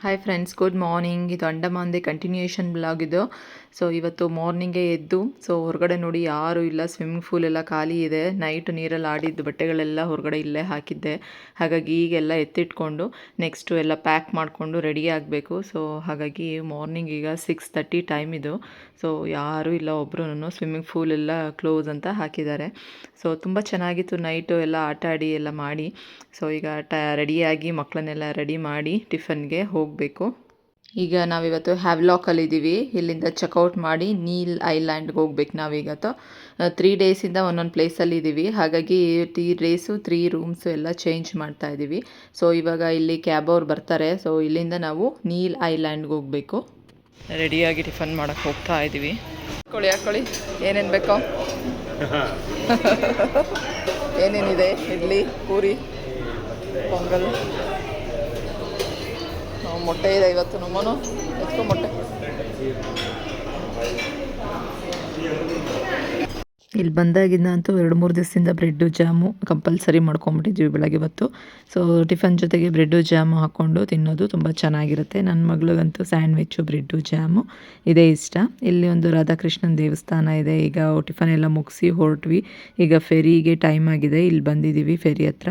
Hi friends, good morning. ಇದು ಅಂಡಮಾನ್ದೆ continuation blog ಇದು. So ಇವತ್ತು ಮಾರ್ನಿಂಗೇ ಎದ್ದು ಹೊರಗಡೆ ನೋಡಿ ಯಾರೂ ಇಲ್ಲ, ಸ್ವಿಮ್ಮಿಂಗ್ ಪೂಲ್ ಎಲ್ಲ ಖಾಲಿ ಇದೆ. ನೈಟ್ ನೀರಲ್ಲಿ ಆಡಿದ್ದು ಬಟ್ಟೆಗಳೆಲ್ಲ ಹೊರಗಡೆ ಇಲ್ಲೇ ಹಾಕಿದ್ದೆ. ಹಾಗಾಗಿ ಈಗೆಲ್ಲ ಎತ್ತಿಟ್ಕೊಂಡು ನೆಕ್ಸ್ಟು ಎಲ್ಲ ಪ್ಯಾಕ್ ಮಾಡಿಕೊಂಡು ರೆಡಿ ಆಗಬೇಕು. ಸೊ ಹಾಗಾಗಿ ಮಾರ್ನಿಂಗ್ ಈಗ 6:30 ಟೈಮ್ ಇದು. ಸೊ ಯಾರೂ ಇಲ್ಲ, ಒಬ್ಬರೂ ಸ್ವಿಮ್ಮಿಂಗ್ ಪೂಲ್ ಎಲ್ಲ ಕ್ಲೋಸ್ ಅಂತ ಹಾಕಿದ್ದಾರೆ. ಸೊ ತುಂಬ ಚೆನ್ನಾಗಿತ್ತು ನೈಟು ಎಲ್ಲ ಆಟ ಆಡಿ ಎಲ್ಲ ಮಾಡಿ. ಸೊ ಈಗ ರೆಡಿಯಾಗಿ ಮಕ್ಕಳನ್ನೆಲ್ಲ ರೆಡಿ ಮಾಡಿ ಟಿಫನ್ಗೆ ಹೋಗಬೇಕು. ಈಗ ನಾವಿವತ್ತು ಹ್ಯಾವ್ಲಾಕಲ್ಲಿದ್ದೀವಿ. ಇಲ್ಲಿಂದ ಚೆಕ್ಔಟ್ ಮಾಡಿ ನೀಲ್ ಐಲ್ಯಾಂಡ್ಗೆ ಹೋಗ್ಬೇಕು ನಾವೀಗತ್ತು. 3 ಡೇಸಿಂದ ಒಂದೊಂದು ಪ್ಲೇಸಲ್ಲಿ ಇದ್ದೀವಿ. ಹಾಗಾಗಿ 3 ಡೇಸು 3 ರೂಮ್ಸು ಎಲ್ಲ ಚೇಂಜ್ ಮಾಡ್ತಾ ಇದ್ದೀವಿ. ಸೊ ಇವಾಗ ಇಲ್ಲಿ ಕ್ಯಾಬ್ ಅವ್ರು ಬರ್ತಾರೆ. ಸೊ ಇಲ್ಲಿಂದ ನಾವು ನೀಲ್ ಐಲ್ಯಾಂಡ್ಗೆ ಹೋಗಬೇಕು. ರೆಡಿಯಾಗಿ ಟಿಫನ್ ಮಾಡೋಕ್ಕೆ ಹೋಗ್ತಾ ಇದ್ದೀವಿ. ಹಾಕ್ಕೊಳ್ಳಿ ಏನೇನು ಬೇಕೋ. ಏನೇನಿದೆ? ಇಡ್ಲಿ, ಪೂರಿ, ಪೊಂಗಲ್, ಮೊಟ್ಟೆ ಇದೆ ಇವತ್ತು. ನಮ್ಮನು ಎತ್ಕೊ ಮೊಟ್ಟೆ. ಇಲ್ಲಿ ಬಂದಾಗಿಂದ ಅಂತೂ 2-3 ದಿವಸದಿಂದ ಬ್ರೆಡ್ಡು ಜಾಮು ಕಂಪಲ್ಸರಿ ಮಾಡ್ಕೊಂಬಿಟ್ಟಿದ್ವಿ ಬೆಳಗ್ಗೆ ಇವತ್ತು. ಸೊ ಟಿಫನ್ ಜೊತೆಗೆ ಬ್ರೆಡ್ಡು ಜಾಮು ಹಾಕ್ಕೊಂಡು ತಿನ್ನೋದು ತುಂಬ ಚೆನ್ನಾಗಿರುತ್ತೆ. ನನ್ನ ಮಗಳಿಗಂತೂ ಸ್ಯಾಂಡ್ವಿಚ್ಚು ಬ್ರೆಡ್ಡು ಜಾಮು ಇದೇ ಇಷ್ಟ. ಇಲ್ಲಿ ಒಂದು ರಾಧಾಕೃಷ್ಣನ ದೇವಸ್ಥಾನ ಇದೆ. ಈಗ ಟಿಫನ್ ಎಲ್ಲ ಮುಗಿಸಿ ಹೊರಟ್ವಿ. ಈಗ ಫೆರಿಗೆ ಟೈಮ್ ಆಗಿದೆ. ಇಲ್ಲಿ ಬಂದಿದ್ದೀವಿ ಫೆರಿ ಹತ್ರ.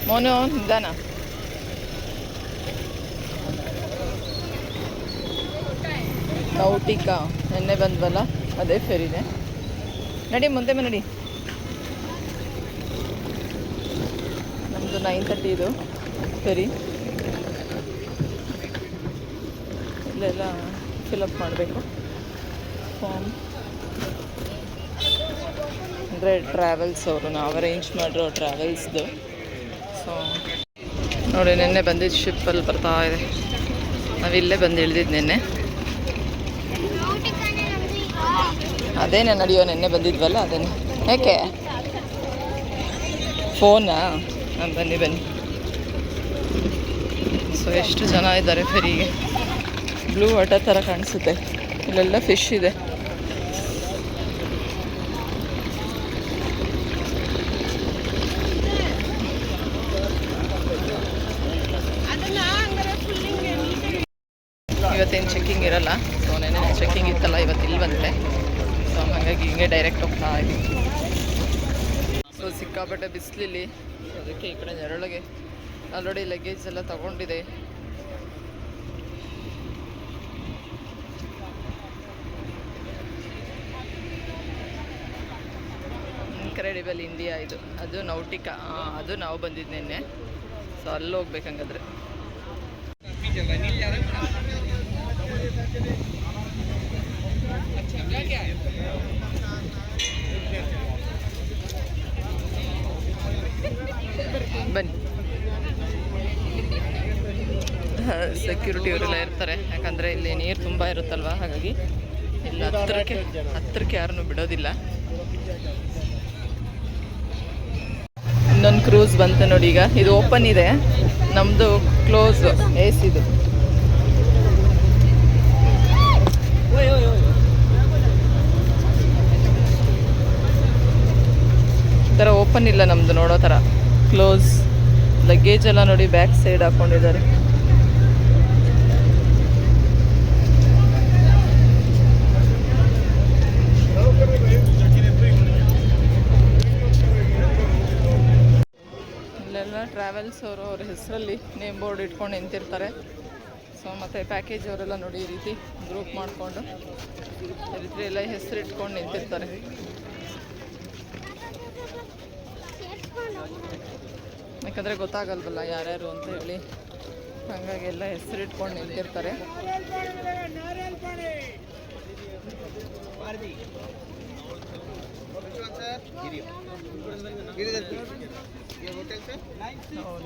ಮೋನು ನಿಧಾನ. ನೌಟಿಕಾ ನೆನ್ನೆ ಬಂದ್ವಲ್ಲ, ಅದೇ ಫೆರಿನೇ. ನಡಿ ಮುಂದೆ ನಡಿ. ನಮ್ಮದು 9:30 ಇದು ಫೆರಿ. ಇಲ್ಲೆಲ್ಲ ಫಿಲಪ್ ಮಾಡಬೇಕು ಫಾರ್ಮ್. ಅಂದರೆ ಟ್ರಾವೆಲ್ಸ್ ಅವರು ನಾವು ಅರೇಂಜ್ ಮಾಡಿರೋ ಟ್ರಾವೆಲ್ಸ್ದು. ಸೊ ನೋಡಿ, ನೆನ್ನೆ ಬಂದಿದ್ದು ಶಿಪ್ಪಲ್ಲಿ ಬರ್ತಾ ಇದೆ. ನಾವಿಲ್ಲೇ ಬಂದು ಇಳಿದಿದ್ದು ನೆನ್ನೆ. ಅದೇನೇ ನಡೆಯೋ, ನೆನ್ನೆ ಬಂದಿದ್ವಲ್ಲ ಅದೇನೆ. ಯಾಕೆ ಫೋನಾ? ಬನ್ನಿ. ಸೊ ಎಷ್ಟು ಜನ ಇದ್ದಾರೆ ಫೆರಿಗೆ. ಬ್ಲೂ ವಾಟರ್ ಥರ ಕಾಣಿಸುತ್ತೆ. ಇಲ್ಲೆಲ್ಲ ಫಿಶ್ ಇದೆ. ಇವತ್ತೇನು ಚೆಕ್ಕಿಂಗ್ ಇರಲ್ಲ. ಸೊ ನೆನ್ನೆ ಚೆಕ್ಕಿಂಗ್ ಇತ್ತಲ್ಲ, ಇವತ್ತು ಇಲ್ಲಿ ಬಂದರೆ. ಸೊ ಹಾಗಾಗಿ ಹಿಂಗೆ ಡೈರೆಕ್ಟ್ ಹೋಗ್ತಾ ಇದ್ದೀವಿ. ಸೊ ಸಿಕ್ಕಾಪಟ್ಟೆ ಬಿಸಿಲಿಲ್ಲಿ. ಅದಕ್ಕೆ ಈ ಕಡೆ ನೆರಳಿಗೆ ಆಲ್ರೆಡಿ ಲಗೇಜ್ ಎಲ್ಲ ತೊಗೊಂಡಿದೆ. ಇನ್ಕ್ರೆಡಿಬಲ್ ಇಂಡಿಯಾ ಇದು. ಅದು ನೌಟಿಕಾ, ಅದು ನಾವು ಬಂದಿದ್ದು ನಿನ್ನೆ. ಸೊ ಅಲ್ಲಿ ಹೋಗ್ಬೇಕಂಗಾದ್ರೆ. ಬನ್ನಿ. ಸೆಕ್ಯೂರಿಟಿ ಅವರೆಲ್ಲ ಇರ್ತಾರೆ, ಯಾಕಂದರೆ ಇಲ್ಲಿ ನೀರು ತುಂಬ ಇರುತ್ತಲ್ವ. ಹಾಗಾಗಿ ಇಲ್ಲಿ ಹತ್ತಿರಕ್ಕೆ ಯಾರನ್ನೂ ಬಿಡೋದಿಲ್ಲ. ಇನ್ನೊಂದು ಕ್ರೂಸ್ ಬಂತು ನೋಡಿ. ಈಗ ಇದು ಓಪನ್ ಇದೆ, ನಮ್ಮದು ಕ್ಲೋಸ್ AC-ದು. ಈ ಥರ ಓಪನ್ ಇಲ್ಲ ನಮ್ಮದು, ನೋಡೋ ಥರ ಕ್ಲೋಸ್. ಲಗೇಜ್ ಎಲ್ಲ ನೋಡಿ ಬ್ಯಾಕ್ ಸೈಡ್ ಹಾಕ್ಕೊಂಡಿದ್ದಾರೆ. ಇಲ್ಲೆಲ್ಲ ಟ್ರಾವೆಲ್ಸ್ ಅವರು ಅವ್ರ ಹೆಸರಲ್ಲಿ ನೇಮ್ ಬೋರ್ಡ್ ಇಟ್ಕೊಂಡು ನಿಂತಿರ್ತಾರೆ. ಸೊ ಮತ್ತು ಪ್ಯಾಕೇಜ್ ಅವರೆಲ್ಲ ನೋಡಿ ಈ ರೀತಿ ಗ್ರೂಪ್ ಮಾಡಿಕೊಂಡು ಈ ರೀತಿ ಎಲ್ಲ ಹೆಸರು ಇಟ್ಕೊಂಡು ನಿಂತಿರ್ತಾರೆ. ಯಾಕಂದರೆ ಗೊತ್ತಾಗಲ್ವಲ್ಲ ಯಾರ್ಯಾರು ಅಂತ ಹೇಳಿ, ಹಾಗಾಗಿ ಎಲ್ಲ ಹೆಸರು ಇಟ್ಕೊಂಡು ನಿಂತಿರ್ತಾರೆ.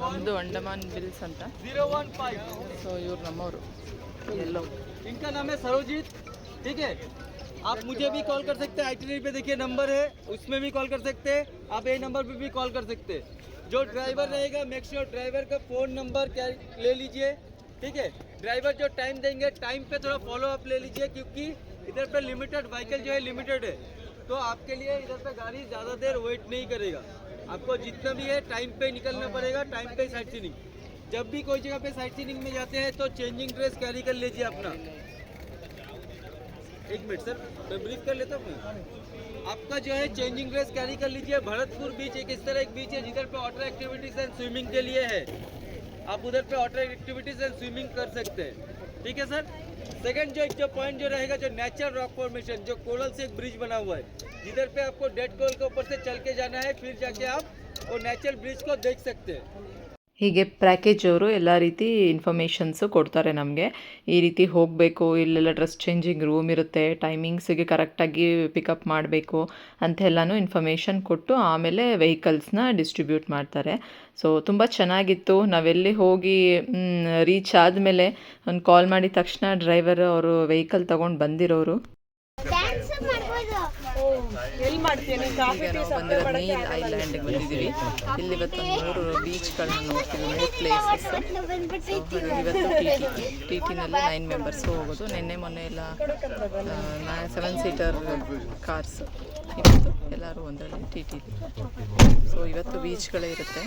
ನಮ್ಮದು अंडमान बिल्स ಅಂತ. 015. ಸೊ ಇವ್ರು ನಮ್ಮವರು. ಎಲ್ಲೋ इनका नाम है सरोजीत. ठीक है, आप मुझे भी कॉल कर सकते हैं. आइटनरी पे देखिए नंबर है, उसमें भी कॉल कर सकते हैं. आप ये नंबर पे भी कॉल कर सकते हैं. जो ड्राइवर रहेगा मेक श्योर ड्राइवर का फ़ोन नंबर क्या ले लीजिए. ठीक है, ड्राइवर जो टाइम देंगे टाइम पे थोड़ा फॉलो अप ले लीजिए, क्योंकि इधर पे लिमिटेड व्हीकल जो है लिमिटेड है. तो आपके लिए इधर पे गाड़ी ज़्यादा देर वेट नहीं करेगा. आपको जितना भी है टाइम पे निकलना पड़ेगा, टाइम पे साइट सीइंग। जब भी कोई जगह पे साइट सीइंग में जाते हैं तो चेंजिंग ड्रेस कैरी कर लीजिए अपना। एक मिनट सर, मैं ब्रीफ कर लेता हूँ। आपका जो है चेंजिंग ड्रेस कैरी कर लीजिए। भरतपुर बीच एक इस तरह एक बीच है जिधर पे वाटर एक्टिविटीज एंड स्विमिंग के लिए है, आप उधर पे वाटर एक्टिविटीज एंड स्विमिंग कर सकते हैं, ठीक है सर। सेकंड जो पॉइंट जो रहेगा, जो नेचुरल रॉक फॉर्मेशन, जो कोरल से एक ब्रिज बना हुआ है, जिधर पे आपको डेड कोरल के ऊपर से चल के जाना है, फिर जाके आप वो नेचुरल ब्रिज को देख सकते हैं। ಹೀಗೆ ಪ್ಯಾಕೇಜ್ ಅವರು ಎಲ್ಲ ರೀತಿ ಇನ್ಫಾರ್ಮೇಷನ್ಸು ಕೊಡ್ತಾರೆ ನಮಗೆ. ಈ ರೀತಿ ಹೋಗಬೇಕು, ಇಲ್ಲೆಲ್ಲ ಡ್ರೆಸ್ ಚೇಂಜಿಂಗ್ ರೂಮ್ ಇರುತ್ತೆ, ಟೈಮಿಂಗ್ಸಿಗೆ ಕರೆಕ್ಟಾಗಿ ಪಿಕಪ್ ಮಾಡಬೇಕು ಅಂತೆಲ್ಲನೂ ಇನ್ಫಾರ್ಮೇಷನ್ ಕೊಟ್ಟು ಆಮೇಲೆ ವೆಹಿಕಲ್ಸ್ನ ಡಿಸ್ಟ್ರಿಬ್ಯೂಟ್ ಮಾಡ್ತಾರೆ. ಸೊ ತುಂಬ ಚೆನ್ನಾಗಿತ್ತು. ನಾವೆಲ್ಲಿ ಹೋಗಿ ರೀಚ್ ಆದಮೇಲೆ ಒಂದು ಕಾಲ್ ಮಾಡಿದ ತಕ್ಷಣ ಡ್ರೈವರ್ ಅವರು ವೆಹಿಕಲ್ ತೊಗೊಂಡು ಬಂದಿರೋರು. ಈಗ ನಾವು ಬಂದಿರೋದು ನೀಲ್ ಐಲ್ಯಾಂಡಿಗೆ ಬಂದಿದ್ದೀವಿ. ಇಲ್ಲಿ ಇವತ್ತು 3 ಬೀಚ್ಗಳನ್ನ ನೋಡ್ತೀವಿ, 3 ಪ್ಲೇಸಸ್. ಇವತ್ತು ಟಿ ಟಿನಲ್ಲಿ 9 ಮೆಂಬರ್ಸ್ ಹೋಗೋದು. ಮೊನ್ನೆ ಎಲ್ಲ 7 ಸೀಟರ್ ಕಾರ್ಸ್, ಇವತ್ತು ಎಲ್ಲರೂ ಒಂದರಲ್ಲಿ ಟಿ ಟಿ. ಸೊ ಇವತ್ತು ಬೀಚ್ಗಳೇ ಇರುತ್ತೆ.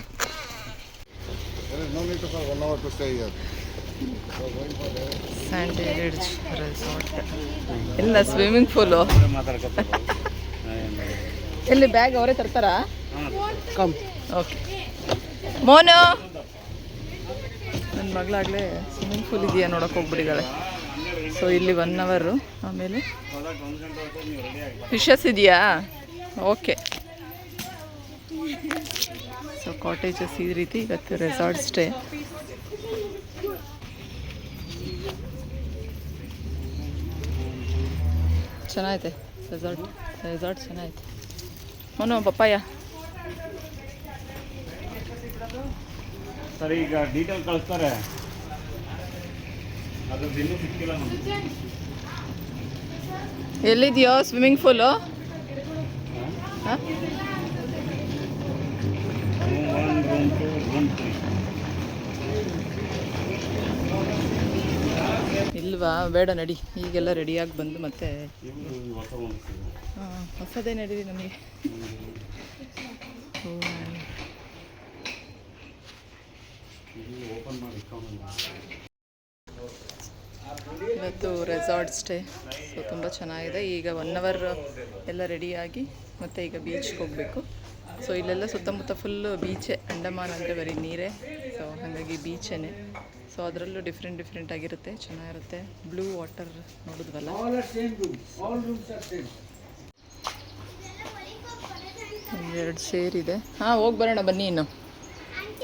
ಸ್ಯಾಂಡಿ ರಿಡ್ಜ್ ರೆಸಾರ್ಟ್ ಎಲ್ಲ ಸ್ವಿಮ್ಮಿಂಗ್ ಪೂಲು. ಎಲ್ಲಿ ಬ್ಯಾಗ್ ಅವರೇ ತರ್ತಾರಾ? ಓಕೆ. ಮೋನು, ನನ್ನ ಮಗಳಾಗಲೇ ಸ್ವಿಮ್ಮಿಂಗ್ ಪೂಲ್ ಇದೆಯಾ ನೋಡೋಕೆ ಹೋಗ್ಬಿಟ್ಟಿದ್ದಾಳೆ. ಸೊ ಇಲ್ಲಿ 1 ಅವರು, ಆಮೇಲೆ ಫಿಶಸ್ ಇದೆಯಾ? ಓಕೆ. ಸೊ ಕಾಟೇಜಸ್ ಈ ರೀತಿ ಇವತ್ತು ರೆಸಾರ್ಟ್ ಸ್ಟೇ. ಚೆನ್ನಾಗೈತೆ ರೆಸಾರ್ಟ್ ಚೆನ್ನಾಗೈತೆ. ಮೋನು ಪಪ್ಪಾಯ ಸರಿ, ಈಗ ಡೀಟೇಲ್ ಕಳಿಸ್ತಾರೆ, ಅದು ಇನ್ನೂ ಸಿಕ್ಕಿಲ್ಲ ನಮಗೆ. ಎಲ್ಲಿದೆಯೋ ಸ್ವಿಮ್ಮಿಂಗ್ ಪೂಲು? ಹಾಂ, ರೂಮ್ 1, ರೂಮ್ 2, ರೂಮ್ 3 ಇಲ್ವಾ? ಬೇಡ ನಡಿ, ಈಗೆಲ್ಲ ರೆಡಿಯಾಗಿ ಬಂದು ಮತ್ತೆ ಹೊಸ ಹೊಸದೇ ನಡೀರಿ ನಮಗೆ. ಇವತ್ತು ರೆಸಾರ್ಟ್ ಸ್ಟೇ. ಸೊ ತುಂಬ ಚೆನ್ನಾಗಿದೆ. ಈಗ 1 ಅವರ್ ಎಲ್ಲ ರೆಡಿಯಾಗಿ ಮತ್ತು ಈಗ ಬೀಚ್ಗೆ ಹೋಗಬೇಕು. ಸೊ ಇಲ್ಲೆಲ್ಲ ಸುತ್ತಮುತ್ತ ಫುಲ್ಲು ಬೀಚೇ. ಅಂಡಮಾನ್ ಅಂದರೆ ಬರೀ ನೀರೇ. ಸೊ ಹಾಗಾಗಿ ಬೀಚೇನೆ. ಸೊ ಅದರಲ್ಲೂ ಡಿಫ್ರೆಂಟ್ ಆಗಿರುತ್ತೆ, ಚೆನ್ನಾಗಿರುತ್ತೆ. ಬ್ಲೂ ವಾಟರ್ ನೋಡಿದ್ವಲ್ಲ. ಒಂದೆರಡು ಚೇರ್ ಇದೆ. ಹಾಂ, ಹೋಗಿ ಬರೋಣ ಬನ್ನಿ ಇನ್ನು.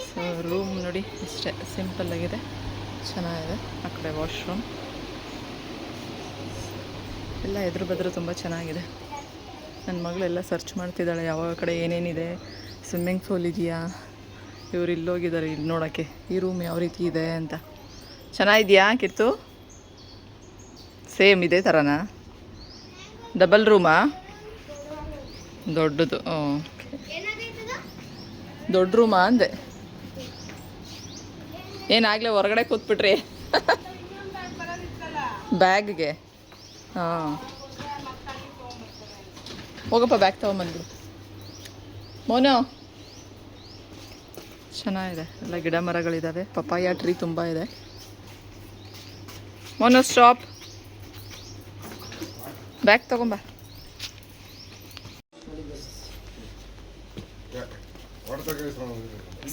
ಸೊ ರೂಮ್ ನೋಡಿ ಇಷ್ಟೇ ಸಿಂಪಲ್ಲಾಗಿದೆ, ಚೆನ್ನಾಗಿದೆ. ಆ ಕಡೆ ವಾಶ್ರೂಮ್ ಎಲ್ಲ ಎದುರು ಬದ್ರು ತುಂಬ ಚೆನ್ನಾಗಿದೆ. ನನ್ನ ಮಗಳೆಲ್ಲ ಸರ್ಚ್ ಮಾಡ್ತಿದ್ದಾಳೆ ಯಾವ ಕಡೆ ಏನೇನಿದೆ, ಸ್ವಿಮ್ಮಿಂಗ್ ಪೂಲ್ ಇದೆಯಾ. ಇವ್ರು ಇಲ್ಲೋಗಿದ್ದಾರೆ ಇಲ್ಲಿ ನೋಡೋಕ್ಕೆ ಈ ರೂಮ್ ಯಾವ ರೀತಿ ಇದೆ ಅಂತ. ಚೆನ್ನಾಗಿದೆಯಾ ಕಿತ್ತು? ಸೇಮ್ ಇದೇ ಥರನಾ? ಡಬಲ್ ರೂಮಾ? ದೊಡ್ಡದು. ದೊಡ್ಡ ರೂಮಾ ಅಂದೆ. ಏನಾಗಲೇ ಹೊರಗಡೆ ಕೂತ್ಬಿಟ್ರಿ ಬ್ಯಾಗ್ಗೆ? ಹಾಂ, ಹೋಗಪ್ಪ ಬ್ಯಾಗ್ ತೊಗೊಂಬಂದ್ಬಿಡು. ಮೋನು, ಚೆನ್ನಾಗಿದೆ. ಎಲ್ಲ ಗಿಡ ಮರಗಳಿದ್ದಾವೆ. ಪಪಾಯ ಟ್ರೀ ತುಂಬ ಇದೆ. ಮೋನು ಸ್ಟಾಪ್, ಬ್ಯಾಗ್ ತೊಗೊಂಬ.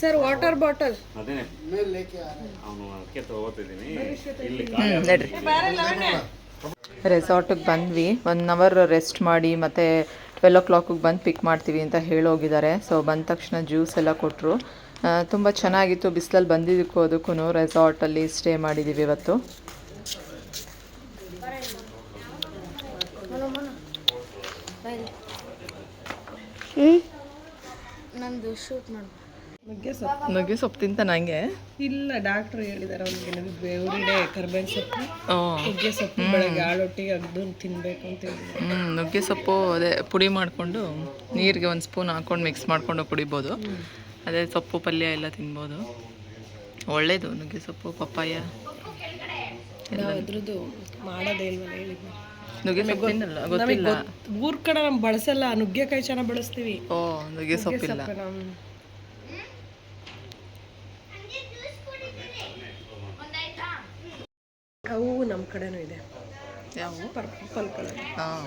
ಸರ್ ವಾಟರ್ ಬಾಟಲ್ ಅದೇ ಅವನು ಅದಕ್ಕೆ ತಗೋತಿದ್ದೀನಿ. ಇಲ್ಲಿ ನಡ್ರಿ, ರೆಸಾರ್ಟಿಗೆ ಬಂದ್ವಿ. 1 ಅವರ್ ರೆಸ್ಟ್ ಮಾಡಿ ಮತ್ತು 12 o'clock ಬಂದು ಪಿಕ್ ಮಾಡ್ತೀವಿ ಅಂತ ಹೇಳೋಗಿದ್ದಾರೆ. ಸೊ ಬಂದ ತಕ್ಷಣ ಜ್ಯೂಸ್ ಎಲ್ಲ ಕೊಟ್ಟರು. ತುಂಬ ಚೆನ್ನಾಗಿತ್ತು. ಬಿಸಿಲಲ್ಲಿ ಬಂದಿದ್ದಕ್ಕೂ ಅದಕ್ಕೂ ರೆಸಾರ್ಟಲ್ಲಿ ಸ್ಟೇ ಮಾಡಿದ್ದೀವಿ ಇವತ್ತು. ನಂದು ಶೂಟ್ ಮಾಡಿ ನುಗ್ಗೆ ಸೊಪ್ಪು ತಿಂತ ನನಗೆ ಇಲ್ಲ, ಡಾಕ್ಟ್ರು ಹೇಳಿದ್ದಾರೆ ಅವ್ನಿಗೆ ಎವ್ರಿಡೇ ಕರ್ಬೇವಿನ ಸೊಪ್ಪು, ನುಗ್ಗೆ ಸೊಪ್ಪು ಬೆಳಗ್ಗೆ ಹಾಳೊಟ್ಟಿಗೆ ಅಗ್ದು ತಿನ್ನಬೇಕು ಅಂತ ಹೇಳಿದ್ದಾರೆ. ನುಗ್ಗೆ ಸೊಪ್ಪು ಅದೇ ಪುಡಿ ಮಾಡಿಕೊಂಡು ನೀರಿಗೆ 1 ಸ್ಪೂನ್ ಹಾಕ್ಕೊಂಡು ಮಿಕ್ಸ್ ಮಾಡಿಕೊಂಡು ಕುಡಿಬೋದು. ಅದೇ ಸೊಪ್ಪು ಪಲ್ಯ ಎಲ್ಲ ತಿನ್ಬೋದು, ಒಳ್ಳೆಯದು. ನುಗ್ಗೆ ಸೊಪ್ಪು, ಪಪ್ಪಾಯ ಎಲ್ಲ ಅದ್ರದ್ದು ಮಾಡೋದೇ ಇಲ್ವಲ್ಲ ಹೇಳಿದ್ನ. ನುಗ್ಗೆ ಸೊಪ್ಪಿನಲ್ಲ ಗೊತ್ತಿಲ್ಲ. ಊರ್ ಕಡೆ ನಮ್ ಬಳಸಲ್ಲ, ನುಗ್ಗೆಕಾಯಿ ಚೆನ್ನಾಗಿ ಬಳಸ್ತೀವಿ. ಓ ನುಗ್ಗೆ ಸೊಪ್ಪಿಲ್ಲ. ಅವು ನಮ್ಮ ಕಡೆನೂ ಇದೆ. ಯಾವ ಪರ್ಪಲ್ ಕಲರ್. ಹಾಂ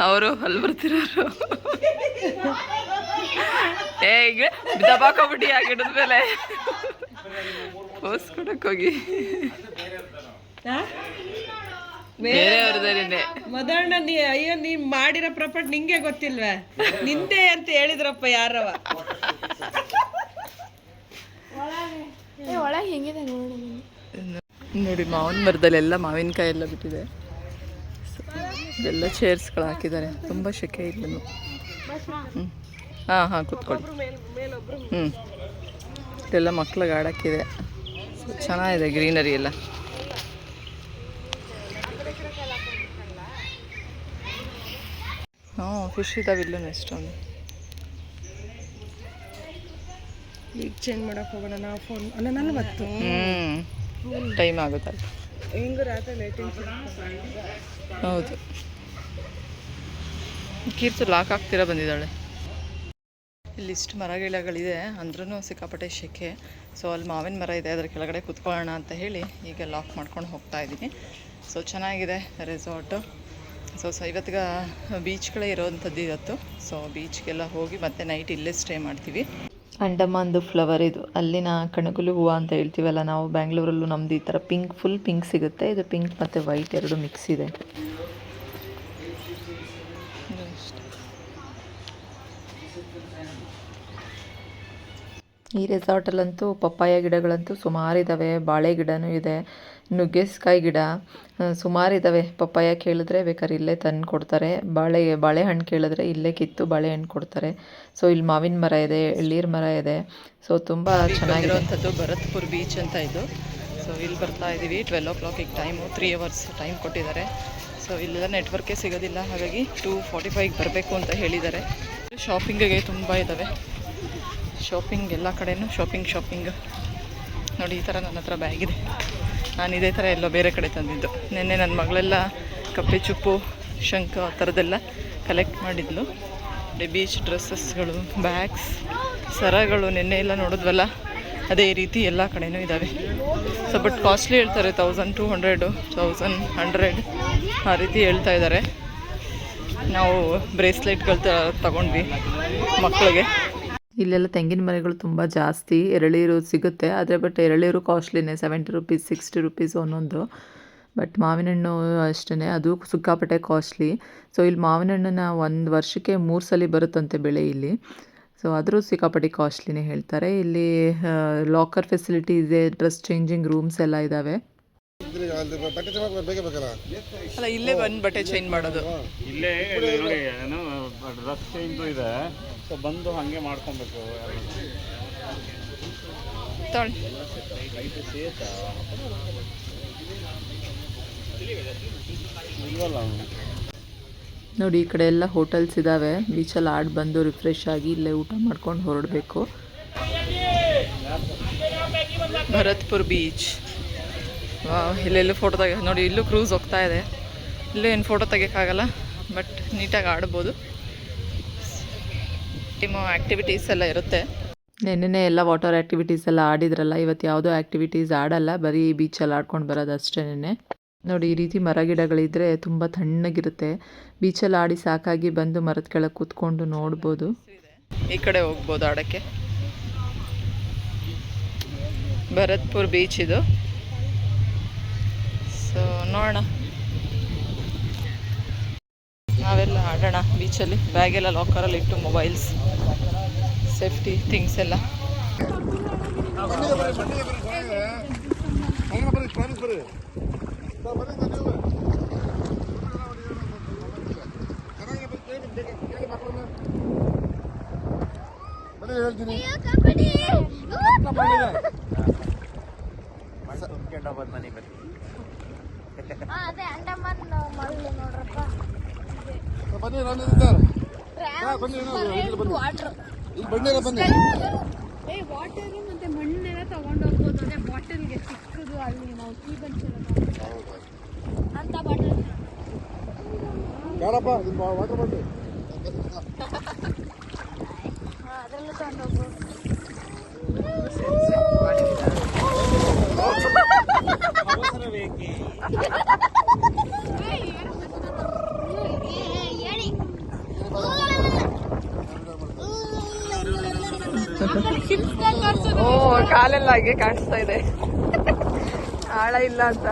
ಅವರು ಅಲ್ಲಿ ಬರ್ತಿರೋರು. ಈಗ ದಬಾಕೊಬಿಟ್ಟು ಆ ಗಿಡದ ಮೇಲೆ ಪೋಸ್ ಕೊಡಕ್ ಹೋಗಿ ಬೇರೆಯವ್ರದೇನೆ. ಮದಣ್ಣ ಅಯ್ಯೋ ನೀ ಮಾಡಿರೋ ಪ್ರಪಂಚ ನಿಂಗೆ ಗೊತ್ತಿಲ್ವೇ? ನಿಂದೆ ಅಂತ ಹೇಳಿದ್ರಪ್ಪ ಯಾರವ. ನೋಡಿ ಮಾವಿನ ಮರದಲ್ಲೆಲ್ಲ ಮಾವಿನಕಾಯಿ ಎಲ್ಲ ಬಿಟ್ಟಿದೆ. ಇದೆಲ್ಲ ಚೇರ್ಸ್ಗಳು ಹಾಕಿದ್ದಾರೆ. ತುಂಬ ಶೆಕೆ ಇಲ್ಲೂ. ಹಾಂ ಕೂತ್ಕೊಳ್ಳಿ. ಇದೆಲ್ಲ ಮಕ್ಳಿಗೆ ಆಡೋಕ್ಕಿದೆ. ಚೆನ್ನಾಗಿದೆ ಗ್ರೀನರಿ ಎಲ್ಲ. ಫಿಶ್ ಇದಾವೆ ಇಲ್ಲೂ ಎಷ್ಟೊಂದು. ಈಗ ಚೇಂಜ್ ಮಾಡಕ್ಕೆ ಹೋಗೋಣ ನಾವು. ಫೋನ್ ಅಲ್ಲ 40 ಟೈಮ್ ಆಗುತ್ತಲ್ಲ. ಹೆಂಗೂ ರಾತ್ರಿ ಲೈಟಿಂಗ್. ಹೌದು. ಕೀರ್ತಿ ಲಾಕ್ ಆಗ್ತಿರ ಬಂದಿದ್ದಾಳೆ. ಇಲ್ಲಿಷ್ಟು ಮರ ಗಿಡಗಳಿದೆ ಅಂದ್ರೂ ಸಿಕ್ಕಾಪಟ್ಟೆ ಶೆಕೆ. ಸೊ ಅಲ್ಲಿ ಮಾವಿನ ಮರ ಇದೆ, ಅದರ ಕೆಳಗಡೆ ಕೂತ್ಕೊಳ್ಳೋಣ ಅಂತ ಹೇಳಿ ಈಗ ಲಾಕ್ ಮಾಡ್ಕೊಂಡು ಹೋಗ್ತಾ ಇದ್ದೀನಿ. ಸೊ ಚೆನ್ನಾಗಿದೆ ರೆಸಾರ್ಟು. ಸೊ ಇವತ್ತಿಗೆ ಬೀಚ್ಗಳೇ ಇರೋವಂಥದ್ದು ಇವತ್ತು. ಸೊ ಬೀಚ್ಗೆಲ್ಲ ಹೋಗಿ ಮತ್ತೆ ನೈಟ್ ಇಲ್ಲೇ ಸ್ಟೇ ಮಾಡ್ತೀವಿ. ಅಂಡಮಾನ್ದು ಫ್ಲವರ್ ಇದು. ಅಲ್ಲಿನ ಕಣಗುಲು ಹೂವು ಅಂತ ಹೇಳ್ತೀವಲ್ಲ ನಾವು, ಬ್ಯಾಂಗ್ಳೂರಲ್ಲೂ ನಮ್ದು ಈ ಥರ ಪಿಂಕ್, ಫುಲ್ ಪಿಂಕ್ ಸಿಗುತ್ತೆ. ಇದು ಪಿಂಕ್ ಮತ್ತು ವೈಟ್ ಎರಡು ಮಿಕ್ಸ್ ಇದೆ. ಈ ರೆಸಾರ್ಟಲ್ಲಂತೂ ಪಪ್ಪಾಯ ಗಿಡಗಳಂತೂ ಸುಮಾರಿದ್ದಾವೆ. ಬಾಳೆ ಗಿಡನೂ ಇದೆ, ನುಗ್ಗೆಸ್ಕಾಯಿ ಗಿಡ ಸುಮಾರಿದ್ದಾವೆ. ಪಪ್ಪಾಯ ಕೇಳಿದ್ರೆ ಬೇಕಾದ್ರೆ ಇಲ್ಲೇ ತಂದು ಕೊಡ್ತಾರೆ. ಬಾಳೆಹಣ್ಣು ಕೇಳಿದ್ರೆ ಇಲ್ಲೇ ಕಿತ್ತು ಬಾಳೆಹಣ್ಣು ಕೊಡ್ತಾರೆ. ಸೊ ಇಲ್ಲಿ ಮಾವಿನ ಮರ ಇದೆ, ಎಳ್ಳೀರು ಮರ ಇದೆ. ಸೊ ತುಂಬ ಚೆನ್ನಾಗಿರುವಂಥದ್ದು ಭರತ್ಪುರ್ ಬೀಚ್ ಅಂತ ಇದು. ಸೊ ಇಲ್ಲಿ ಬರ್ತಾ ಇದ್ದೀವಿ. 12 o'clock ಟೈಮು, 3 hours ಟೈಮ್ ಕೊಟ್ಟಿದ್ದಾರೆ. ಸೊ ಇಲ್ಲೆಲ್ಲ ನೆಟ್ವರ್ಕೇ ಸಿಗೋದಿಲ್ಲ, ಹಾಗಾಗಿ 2:45 ಬರಬೇಕು ಅಂತ ಹೇಳಿದ್ದಾರೆ. ಶಾಪಿಂಗಿಗೆ ತುಂಬ ಇದ್ದಾವೆ. ಶಾಪಿಂಗ್ ಎಲ್ಲ ಕಡೆಯೂ ಶಾಪಿಂಗ್ ನೋಡಿ. ಈ ಥರ ನನ್ನ ಹತ್ರ ಬ್ಯಾಗ್ ಇದೆ. ನಾನು ಇದೇ ಥರ ಎಲ್ಲೋ ಬೇರೆ ಕಡೆ ತಂದಿದ್ದು. ನಿನ್ನೆ ನನ್ನ ಮಗಳೆಲ್ಲ ಕಪ್ಪೆ ಚುಪ್ಪು, ಶಂಖ ಆ ಥರದ್ದೆಲ್ಲ ಕಲೆಕ್ಟ್ ಮಾಡಿದ್ಲು. ಬೀಚ್ ಡ್ರೆಸ್ಸಸ್ಗಳು, ಬ್ಯಾಗ್ಸ್, ಸರಗಳು ನಿನ್ನೆ ಎಲ್ಲ ನೋಡಿದ್ವಲ್ಲ, ಅದೇ ರೀತಿ ಎಲ್ಲ ಕಡೆಯೂ ಇದ್ದಾವೆ. ಸೊ ಬಟ್ ಕಾಸ್ಟ್ಲಿ ಹೇಳ್ತಾರೆ. 1200, 1100 ಆ ರೀತಿ ಹೇಳ್ತಾ ಇದ್ದಾರೆ. ನಾವು ಬ್ರೇಸ್ಲೆಟ್ಗಳು ತಗೊಂಡ್ವಿ ಮಕ್ಕಳಿಗೆ. ಇಲ್ಲೆಲ್ಲ ತೆಂಗಿನ ಮರಗಳು ತುಂಬ ಜಾಸ್ತಿ. ಎರಳೀರು ಸಿಗುತ್ತೆ, ಆದರೆ ಬಟ್ ಎರಳೀರು ಕಾಸ್ಟ್ಲಿನೇ, 70 rupees 60 rupees ಒಂದೊಂದು. ಬಟ್ ಮಾವಿನ ಹಣ್ಣು ಅಷ್ಟೇ, ಅದು ಸಿಕ್ಕಾಪಟ್ಟೆ ಕಾಸ್ಟ್ಲಿ. ಸೊ ಇಲ್ಲಿ ಮಾವಿನ ಹಣ್ಣನ್ನ 1 ವರ್ಷಕ್ಕೆ 3 ಸಲ ಬರುತ್ತಂತೆ ಬೆಳೆ ಇಲ್ಲಿ. ಸೊ ಆದರೂ ಸಿಕ್ಕಾಪಟ್ಟೆ ಕಾಸ್ಟ್ಲಿನೇ ಹೇಳ್ತಾರೆ. ಇಲ್ಲಿ ಲಾಕರ್ ಫೆಸಿಲಿಟಿ ಇದೆ, ಡ್ರೆಸ್ ಚೇಂಜಿಂಗ್ ರೂಮ್ಸ್ ಎಲ್ಲ ಇದ್ದಾವೆ. ಅಲ್ಲ ಇಲ್ಲೇ ಬಂದು ಬಟ್ಟೆ ಚೇಂಜ್ ಮಾಡೋದು. ಇಲ್ಲೇ ನೋಡಿ ಏನೋ ಡ್ರೆಸ್ ಚೇಂಜ್ ಇದೆ. ಸೊ ಬಂದು ಹಾಗೆ ಮಾಡ್ಕೊಬೇಕು. ನೋಡಿ ಈ ಕಡೆ ಎಲ್ಲ ಹೋಟೆಲ್ಸ್ ಇದ್ದಾವೆ. ಬೀಚಲ್ಲಿ ಆಡಿ ಬಂದು ರಿಫ್ರೆಶ್ ಆಗಿ ಇಲ್ಲೇ ಊಟ ಮಾಡ್ಕೊಂಡು ಹೊರಡಬೇಕು. ಭರತ್ಪುರ್ ಬೀಚ್. ಇಲ್ಲೆಲ್ಲೂ ಫೋಟೋ ನೋಡಿ, ಇಲ್ಲೂ ಕ್ರೂಸ್ ಹೋಗ್ತಾ ಇದೆ. ಇಲ್ಲೂ ಏನು ಫೋಟೋ ತೆಗಿಯೋಕ್ಕಾಗಲ್ಲ, ಬಟ್ ನೀಟಾಗಿ ಆಡ್ಬೋದು. ಆ್ಯಕ್ಟಿವಿಟೀಸ್ ಎಲ್ಲ ಇರುತ್ತೆ. ನೆನ್ನೆ ಎಲ್ಲ ವಾಟರ್ ಆ್ಯಕ್ಟಿವಿಟೀಸ್ ಎಲ್ಲ ಆಡಿದ್ರಲ್ಲ, ಇವತ್ತು ಯಾವುದೋ ಆ್ಯಕ್ಟಿವಿಟೀಸ್ ಆಡಲ್ಲ, ಬರೀ ಬೀಚಲ್ಲಿ ಆಡ್ಕೊಂಡು ಬರೋದು ಅಷ್ಟೇ. ನೋಡಿ ಈ ರೀತಿ ಮರ ಗಿಡಗಳಿದ್ರೆ ತುಂಬ ತಣ್ಣಗಿರುತ್ತೆ. ಬೀಚಲ್ಲಿ ಆಡಿ ಸಾಕಾಗಿ ಬಂದು ಮರದ ಕೆಳಗೆ ಕೂತ್ಕೊಂಡು ನೋಡ್ಬೋದು. ಈ ಕಡೆ ಹೋಗ್ಬೋದು ಆಡೋಕ್ಕೆ. ಭರತ್ಪುರ್ ಬೀಚ್ ಇದು. ಸೊ ನೋಡೋಣ, ನಾವೆಲ್ಲ ಆಡೋಣ ಬೀಚಲ್ಲಿ. ಬ್ಯಾಗೆಲ್ಲ ಲಾಕರಲ್ಲಿ ಇಟ್ಟು ಮೊಬೈಲ್ಸ್, ಸೇಫ್ಟಿ ಥಿಂಗ್ಸ್ ಎಲ್ಲ. ವಾಟರು ಮತ್ತೆ ಮಣ್ಣೆಲ್ಲ ತಗೊಂಡೋಗ್ಬೋದು. ಅದೇ ಬಾಟಲ್ಗೆ ಚಿಕ್ಕದು ಅಲ್ಲಿ ನಾವು ಟೀ ಬಂದಿರೋದು ಅಂತ ಬಾಟಲ್ ಅದರಲ್ಲೂ ತಗೊಂಡೋಗ್ಬೋದು. ಓ ಕಾಲೆಲ್ಲ ಹಾಗೆ ಕಾಣಿಸ್ತಾ ಇದೆ, ಆಳ ಇಲ್ಲ ಅಂತ.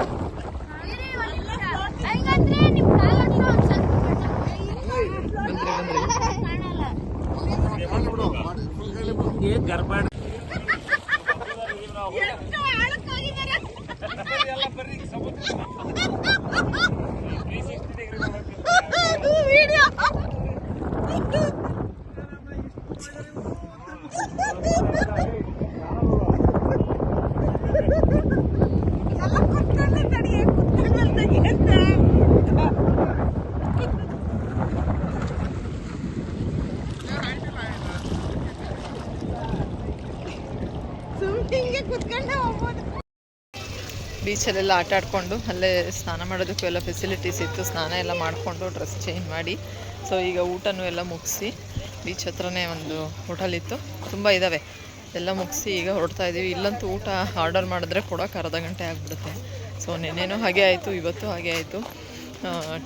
ಬೀಚಲ್ಲೆಲ್ಲ ಆಟ ಆಡಿಕೊಂಡು ಅಲ್ಲೇ ಸ್ನಾನ ಮಾಡೋದಕ್ಕೂ ಎಲ್ಲ ಫೆಸಿಲಿಟೀಸ್ ಇತ್ತು. ಸ್ನಾನ ಎಲ್ಲ ಮಾಡಿಕೊಂಡು ಡ್ರೆಸ್ ಚೇಂಜ್ ಮಾಡಿ, ಸೊ ಈಗ ಊಟನೂ ಎಲ್ಲ ಮುಗಿಸಿ ಬೀಚ್ ಹತ್ರನೇ ಒಂದು ಹೋಟೆಲ್ ಇತ್ತು, ತುಂಬ ಇದ್ದಾವೆ, ಎಲ್ಲ ಮುಗಿಸಿ ಈಗ ಹೊರಡ್ತಾ ಇದ್ದೀವಿ. ಇಲ್ಲಂತೂ ಊಟ ಆರ್ಡರ್ ಮಾಡಿದ್ರೆ ಕೊಡೋಕೆ ಅರ್ಧ ಗಂಟೆ ಆಗಿಬಿಡುತ್ತೆ. ಸೊ ನೆನ್ನೆನೂ ಹಾಗೆ ಆಯಿತು, ಇವತ್ತು ಹಾಗೆ ಆಯಿತು.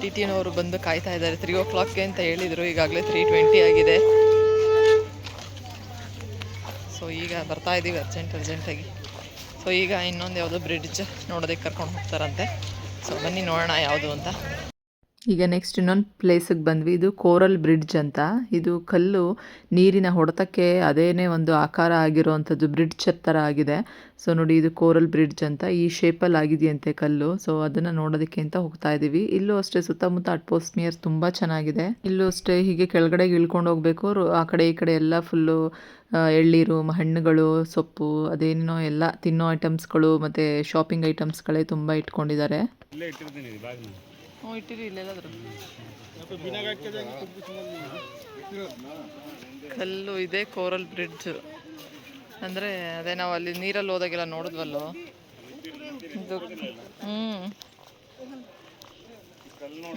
ಟಿ ಟಿನವರು ಬಂದು ಕಾಯ್ತಾ ಇದ್ದಾರೆ 3 o'clock ಅಂತ ಹೇಳಿದರು, ಈಗಾಗಲೇ 3:20 ಆಗಿದೆ. ಸೊ ಈಗ ಬರ್ತಾ ಇದ್ದೀವಿ ಅರ್ಜೆಂಟಾಗಿ. ಸೊ ಈಗ ಇನ್ನೊಂದು ಯಾವುದೋ ಬ್ರಿಡ್ಜ್ ನೋಡೋದಕ್ಕೆ ಕರ್ಕೊಂಡು ಹೋಗ್ತಾರಂತೆ. ಸೊ ಬನ್ನಿ ನೋಡೋಣ ಯಾವುದು ಅಂತ. ಈಗ ನೆಕ್ಸ್ಟ್ ಇನ್ನೊಂದು ಪ್ಲೇಸಿಗೆ ಬಂದ್ವಿ. ಇದು ಕೋರಲ್ ಬ್ರಿಡ್ಜ್ ಅಂತ. ಇದು ಕಲ್ಲು ನೀರಿನ ಹೊಡೆತಕ್ಕೆ ಅದೇನೇ ಒಂದು ಆಕಾರ ಆಗಿರೋವಂಥದ್ದು ಬ್ರಿಡ್ಜ್ ಥರ ಆಗಿದೆ. ಸೊ ನೋಡಿ, ಇದು ಕೋರಲ್ ಬ್ರಿಡ್ಜ್ ಅಂತ ಈ ಶೇಪಲ್ಲಿ ಆಗಿದೆಯಂತೆ ಕಲ್ಲು. ಸೊ ಅದನ್ನು ನೋಡೋದಕ್ಕೆ ಅಂತ ಹೋಗ್ತಾ ಇದ್ದೀವಿ. ಇಲ್ಲೂ ಅಷ್ಟೇ ಸುತ್ತಮುತ್ತ ಅಟ್ಮಾಸ್ಫಿಯರ್ ತುಂಬ ಚೆನ್ನಾಗಿದೆ. ಇಲ್ಲೂ ಅಷ್ಟೇ ಹೀಗೆ ಕೆಳಗಡೆಗೆ ಇಳ್ಕೊಂಡು ಹೋಗಬೇಕು. ಆ ಕಡೆ ಈ ಕಡೆ ಎಲ್ಲ ಫುಲ್ಲು ಎಳ್ನೀರು, ಹಣ್ಣುಗಳು, ಸೊಪ್ಪು, ಅದೇನೋ ಎಲ್ಲ ತಿನ್ನೋ ಐಟಮ್ಸ್ಗಳು ಮತ್ತು ಶಾಪಿಂಗ್ ಐಟಮ್ಸ್ಗಳೇ ತುಂಬ ಇಟ್ಕೊಂಡಿದ್ದಾರೆ. ಇಟ್ಟಿರಿ ಇಲ್ಲೆಲ್ಲಾದ್ರೂ ಕಲ್ಲು ಇದೆ. ಕೋರಲ್ ಬ್ರಿಡ್ಜ್ ಅಂದರೆ ಅದೇ ನಾವು ಅಲ್ಲಿ ನೀರಲ್ಲಿ ಹೋದಾಗೆಲ್ಲ ನೋಡಿದ್ವಲ್ಲೋ ಇದು.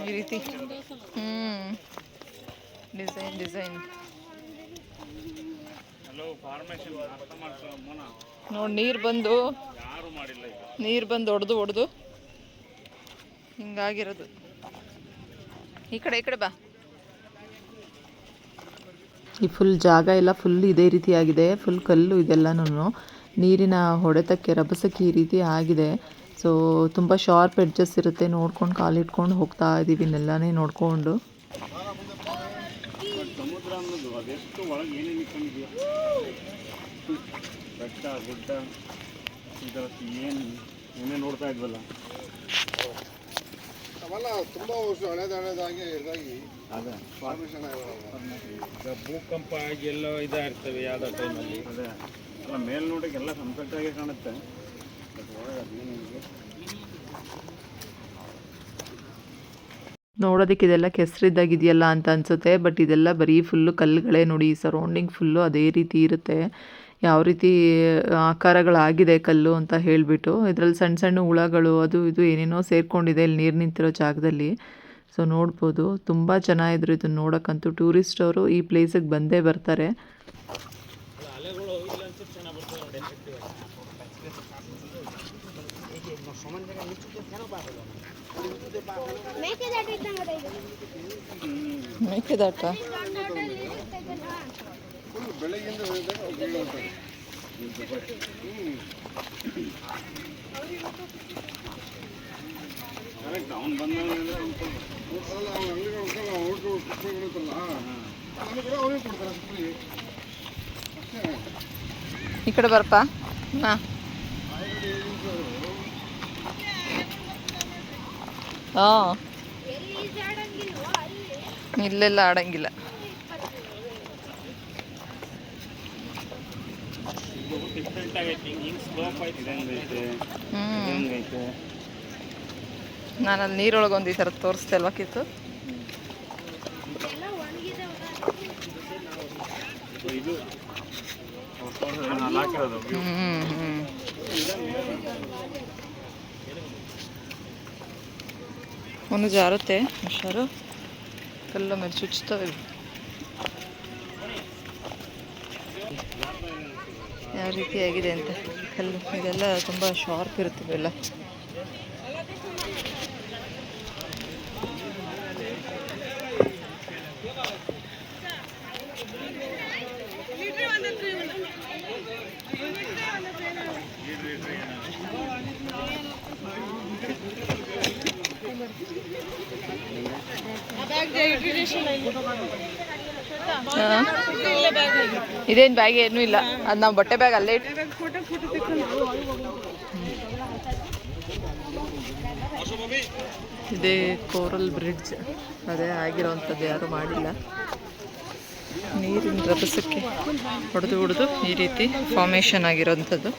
ಈ ರೀತಿ ಡಿಸೈನ್ ನೋಡಿ, ನೀರು ಬಂದು ಹೊಡೆದು ಹಿಂಗಾಗಿರೋದು. ಈ ಕಡೆ ಬಾ. ಈ ಫುಲ್ ಜಾಗ ಎಲ್ಲ ಫುಲ್ ಇದೇ ರೀತಿಯಾಗಿದೆ. ಫುಲ್ ಕಲ್ಲು ಇದೆಲ್ಲನೂ ನೀರಿನ ಹೊಡೆತಕ್ಕೆ ರಭಸಕ್ಕೆ ಈ ರೀತಿ ಆಗಿದೆ. ಸೊ ತುಂಬ ಶಾರ್ಪ್ ಎಡ್ಜಸ್ ಇರುತ್ತೆ. ನೋಡ್ಕೊಂಡು ಕಾಲಿಟ್ಕೊಂಡು ಹೋಗ್ತಾ ಇದ್ದೀವಿ ನೆಲ್ಲನೇ ನೋಡಿಕೊಂಡು. ಸಮುದ್ರ ಅನ್ನೋದು ಅದೆಷ್ಟು ಒಳಗೆ ಏನೇನು ಇಟ್ಕೊಂಡಿದೆಯಾ, ಬೆಟ್ಟ ಗುಡ್ಡ ಇದರ ಏನೇ ನೋಡ್ತಾ ಇದ್ವಲ್ಲ, ಅವೆಲ್ಲ ತುಂಬ ವರ್ಷ ಹಳೇದಾಗಿ ಇದಾಗಿ ಅದೇ ಭೂಕಂಪ ಆಗಿ ಎಲ್ಲ ಇದಾಗಿರ್ತವೆ ಯಾವುದೋ ಟೈಮಲ್ಲಿ. ಅದೇ ಅಲ್ಲ, ಮೇಲ್ನೋಟಕ್ಕೆ ಎಲ್ಲ ಕಂಪ್ಲೀಟಾಗಿ ಕಾಣುತ್ತೆ, ಬಟ್ ಒಳಗೆ ಅದೇನಿದೆ ನೋಡೋದಕ್ಕೆ ಇದೆಲ್ಲ ಕೆಸರಿದ್ದಾಗಿದೆಯಲ್ಲ ಅಂತ ಅನಿಸುತ್ತೆ. ಬಟ್ ಇದೆಲ್ಲ ಬರೀ ಫುಲ್ಲು ಕಲ್ಲುಗಳೇ. ನೋಡಿ, ಈ ಸರೌಂಡಿಂಗ್ ಫುಲ್ಲು ಅದೇ ರೀತಿ ಇರುತ್ತೆ. ಯಾವ ರೀತಿ ಆಕಾರಗಳಾಗಿದೆ ಕಲ್ಲು ಅಂತ ಹೇಳಿಬಿಟ್ಟು. ಇದರಲ್ಲಿ ಸಣ್ಣ ಸಣ್ಣ ಹುಳಗಳು ಅದು ಇದು ಏನೇನೋ ಸೇರಿಕೊಂಡಿದೆ ಇಲ್ಲಿ ನೀರು ನಿಂತಿರೋ ಜಾಗದಲ್ಲಿ. ಸೊ ನೋಡ್ಬೋದು, ತುಂಬ ಚೆನ್ನಾಗಿದ್ರು ಇದನ್ನು ನೋಡೋಕ್ಕಂತೂ. ಟೂರಿಸ್ಟ್ ಅವರು ಈ ಪ್ಲೇಸಿಗೆ ಬಂದೇ ಬರ್ತಾರೆ. ಮೇಕೆದಾಟ ಈ ಕಡೆ ಬರ್ಪ. ಹಾಂ, ಇಲ್ಲೆಲ್ಲ ಆಡಂಗಿಲ್ಲ. ನಾನು ಅಲ್ಲಿ ನೀರೊಳಗೆ ಒಂದು ಈ ಥರ ತೋರಿಸ್ದೆ ಅಲ್ವಾ ಕಿತ್ತು. ಅಲ್ಲಿ ಹಾಕಿರೋದು ಒಂದು ಜಾರುತ್ತೆ ಹುಷಾರು, ಕಲ್ಲ ಮೇಲೆ ಚುಚ್ತವೆ. ಯಾವ ರೀತಿ ಆಗಿದೆ ಅಂತ ಕಲ್ಲು ಇದೆಲ್ಲ ತುಂಬ ಶಾರ್ಪ್ ಇರುತ್ತೆ ಎಲ್ಲ. ಇದೇನು ಬ್ಯಾಗ್ ಏನೂ ಇಲ್ಲ, ಅದು ನಾವು ಬಟ್ಟೆ ಬ್ಯಾಗ್ ಅಲ್ಲೇ ಇಟ್ಟು. ಇದೇ ಕೋರಲ್ ಬ್ರಿಡ್ಜ್, ಅದೇ ಆಗಿರೋವಂಥದ್ದು, ಯಾರೂ ಮಾಡಿಲ್ಲ. ನೀರಿನ ರಭಸಕ್ಕೆ ಹೊಡೆದು ಈ ರೀತಿ ಫಾರ್ಮೇಷನ್ ಆಗಿರೋವಂಥದ್ದು.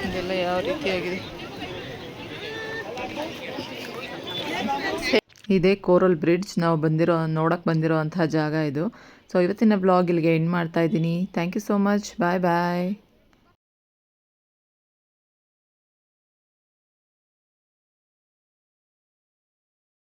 ಇದೆಲ್ಲ ಯಾವ ರೀತಿಯಾಗಿದೆ. ಇದೇ ಕೋರಲ್ ಬ್ರಿಡ್ಜ್ ನಾವು ನೋಡಕ್ಕೆ ಬಂದಿರೋ ಅಂತಹ ಜಾಗ ಇದು. ಸೊ ಇವತ್ತಿನ ಬ್ಲಾಗ್ ಇಲ್ಲಿಗೆ ಎಂಡ್ ಮಾಡ್ತಾ ಇದ್ದೀನಿ. Thank you so much. Bye bye.